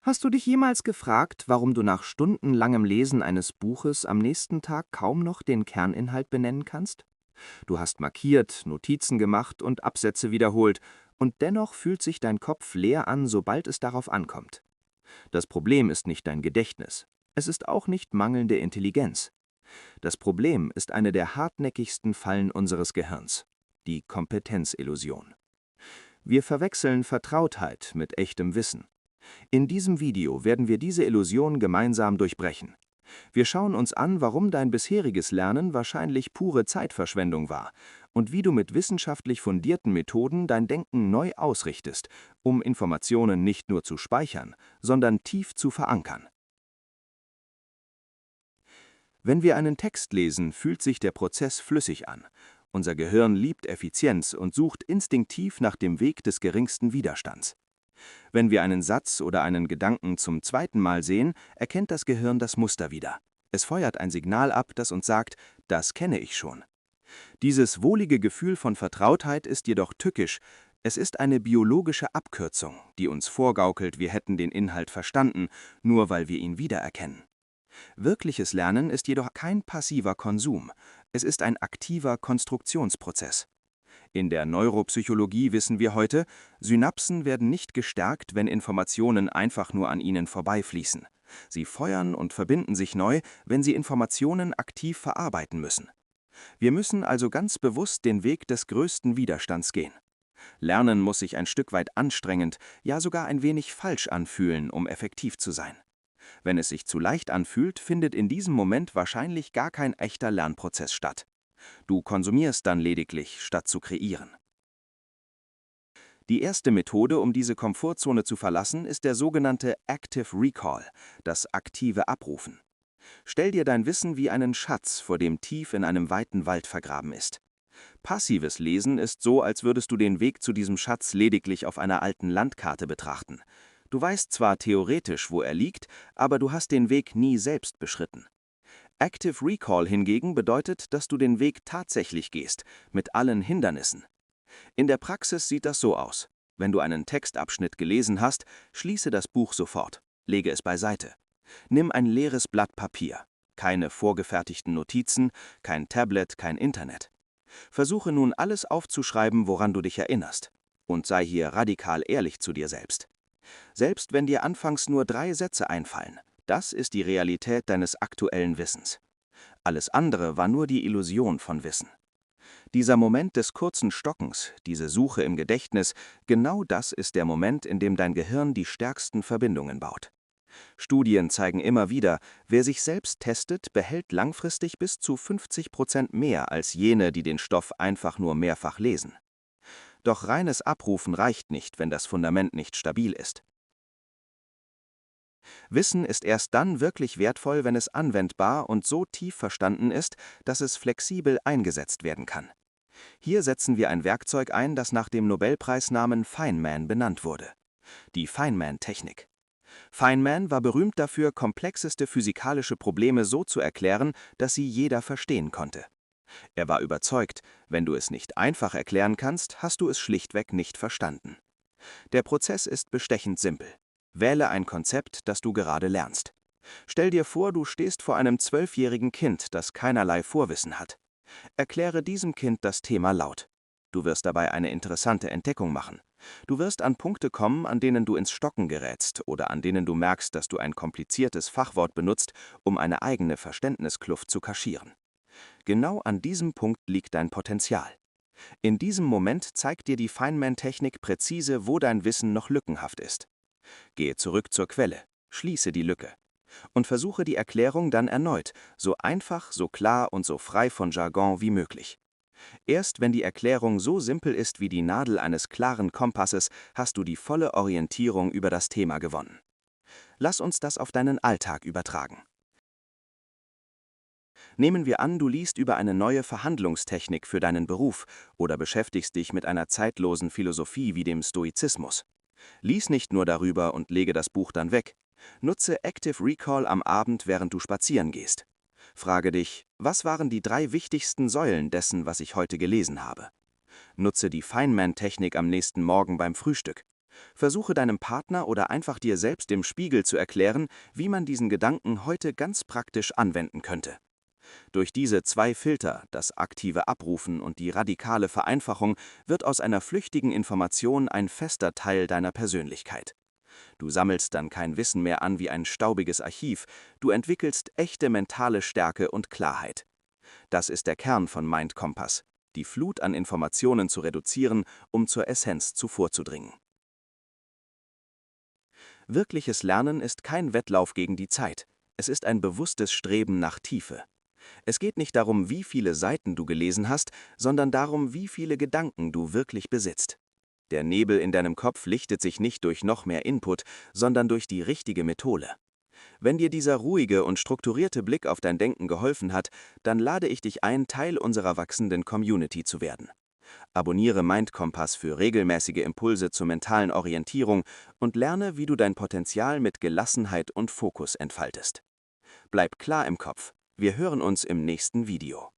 Hast du dich jemals gefragt, warum du nach stundenlangem Lesen eines Buches am nächsten Tag kaum noch den Kerninhalt benennen kannst? Du hast markiert, Notizen gemacht und Absätze wiederholt, und dennoch fühlt sich dein Kopf leer an, sobald es darauf ankommt. Das Problem ist nicht dein Gedächtnis. Es ist auch nicht mangelnde Intelligenz. Das Problem ist eine der hartnäckigsten Fallen unseres Gehirns: die Kompetenzillusion. Wir verwechseln Vertrautheit mit echtem Wissen. In diesem Video werden wir diese Illusion gemeinsam durchbrechen. Wir schauen uns an, warum dein bisheriges Lernen wahrscheinlich pure Zeitverschwendung war und wie du mit wissenschaftlich fundierten Methoden dein Denken neu ausrichtest, um Informationen nicht nur zu speichern, sondern tief zu verankern. Wenn wir einen Text lesen, fühlt sich der Prozess flüssig an. Unser Gehirn liebt Effizienz und sucht instinktiv nach dem Weg des geringsten Widerstands. Wenn wir einen Satz oder einen Gedanken zum zweiten Mal sehen, erkennt das Gehirn das Muster wieder. Es feuert ein Signal ab, das uns sagt: Das kenne ich schon. Dieses wohlige Gefühl von Vertrautheit ist jedoch tückisch. Es ist eine biologische Abkürzung, die uns vorgaukelt, wir hätten den Inhalt verstanden, nur weil wir ihn wiedererkennen. Wirkliches Lernen ist jedoch kein passiver Konsum. Es ist ein aktiver Konstruktionsprozess. In der Neuropsychologie wissen wir heute, Synapsen werden nicht gestärkt, wenn Informationen einfach nur an ihnen vorbeifließen. Sie feuern und verbinden sich neu, wenn sie Informationen aktiv verarbeiten müssen. Wir müssen also ganz bewusst den Weg des größten Widerstands gehen. Lernen muss sich ein Stück weit anstrengend, ja sogar ein wenig falsch anfühlen, um effektiv zu sein. Wenn es sich zu leicht anfühlt, findet in diesem Moment wahrscheinlich gar kein echter Lernprozess statt. Du konsumierst dann lediglich, statt zu kreieren. Die erste Methode, um diese Komfortzone zu verlassen, ist der sogenannte Active Recall, das aktive Abrufen. Stell dir dein Wissen wie einen Schatz, vor dem tief in einem weiten Wald vergraben ist. Passives Lesen ist so, als würdest du den Weg zu diesem Schatz lediglich auf einer alten Landkarte betrachten. Du weißt zwar theoretisch, wo er liegt, aber du hast den Weg nie selbst beschritten. Active Recall hingegen bedeutet, dass du den Weg tatsächlich gehst, mit allen Hindernissen. In der Praxis sieht das so aus: Wenn du einen Textabschnitt gelesen hast, schließe das Buch sofort, lege es beiseite. Nimm ein leeres Blatt Papier, keine vorgefertigten Notizen, kein Tablet, kein Internet. Versuche nun alles aufzuschreiben, woran du dich erinnerst. Und sei hier radikal ehrlich zu dir selbst. Selbst wenn dir anfangs nur 3 Sätze einfallen, das ist die Realität deines aktuellen Wissens. Alles andere war nur die Illusion von Wissen. Dieser Moment des kurzen Stockens, diese Suche im Gedächtnis, genau das ist der Moment, in dem dein Gehirn die stärksten Verbindungen baut. Studien zeigen immer wieder, wer sich selbst testet, behält langfristig bis zu 50% mehr als jene, die den Stoff einfach nur mehrfach lesen. Doch reines Abrufen reicht nicht, wenn das Fundament nicht stabil ist. Wissen ist erst dann wirklich wertvoll, wenn es anwendbar und so tief verstanden ist, dass es flexibel eingesetzt werden kann. Hier setzen wir ein Werkzeug ein, das nach dem Nobelpreisnamen Feynman benannt wurde: die Feynman-Technik. Feynman war berühmt dafür, komplexeste physikalische Probleme so zu erklären, dass sie jeder verstehen konnte. Er war überzeugt, wenn du es nicht einfach erklären kannst, hast du es schlichtweg nicht verstanden. Der Prozess ist bestechend simpel. Wähle ein Konzept, das du gerade lernst. Stell dir vor, du stehst vor einem 12-jährigen Kind, das keinerlei Vorwissen hat. Erkläre diesem Kind das Thema laut. Du wirst dabei eine interessante Entdeckung machen. Du wirst an Punkte kommen, an denen du ins Stocken gerätst oder an denen du merkst, dass du ein kompliziertes Fachwort benutzt, um eine eigene Verständniskluft zu kaschieren. Genau an diesem Punkt liegt dein Potenzial. In diesem Moment zeigt dir die Feynman-Technik präzise, wo dein Wissen noch lückenhaft ist. Gehe zurück zur Quelle, schließe die Lücke und versuche die Erklärung dann erneut, so einfach, so klar und so frei von Jargon wie möglich. Erst wenn die Erklärung so simpel ist wie die Nadel eines klaren Kompasses, hast du die volle Orientierung über das Thema gewonnen. Lass uns das auf deinen Alltag übertragen. Nehmen wir an, du liest über eine neue Verhandlungstechnik für deinen Beruf oder beschäftigst dich mit einer zeitlosen Philosophie wie dem Stoizismus. Lies nicht nur darüber und lege das Buch dann weg. Nutze Active Recall am Abend, während du spazieren gehst. Frage dich: Was waren die 3 wichtigsten Säulen dessen, was ich heute gelesen habe? Nutze die Feynman-Technik am nächsten Morgen beim Frühstück. Versuche deinem Partner oder einfach dir selbst im Spiegel zu erklären, wie man diesen Gedanken heute ganz praktisch anwenden könnte. Durch diese zwei Filter, das aktive Abrufen und die radikale Vereinfachung, wird aus einer flüchtigen Information ein fester Teil deiner Persönlichkeit. Du sammelst dann kein Wissen mehr an wie ein staubiges Archiv, du entwickelst echte mentale Stärke und Klarheit. Das ist der Kern von Mind Kompass, die Flut an Informationen zu reduzieren, um zur Essenz vorzudringen. Wirkliches Lernen ist kein Wettlauf gegen die Zeit. Es ist ein bewusstes Streben nach Tiefe. Es geht nicht darum, wie viele Seiten du gelesen hast, sondern darum, wie viele Gedanken du wirklich besitzt. Der Nebel in deinem Kopf lichtet sich nicht durch noch mehr Input, sondern durch die richtige Methode. Wenn dir dieser ruhige und strukturierte Blick auf dein Denken geholfen hat, dann lade ich dich ein, Teil unserer wachsenden Community zu werden. Abonniere Mind Kompass für regelmäßige Impulse zur mentalen Orientierung und lerne, wie du dein Potenzial mit Gelassenheit und Fokus entfaltest. Bleib klar im Kopf. Wir hören uns im nächsten Video.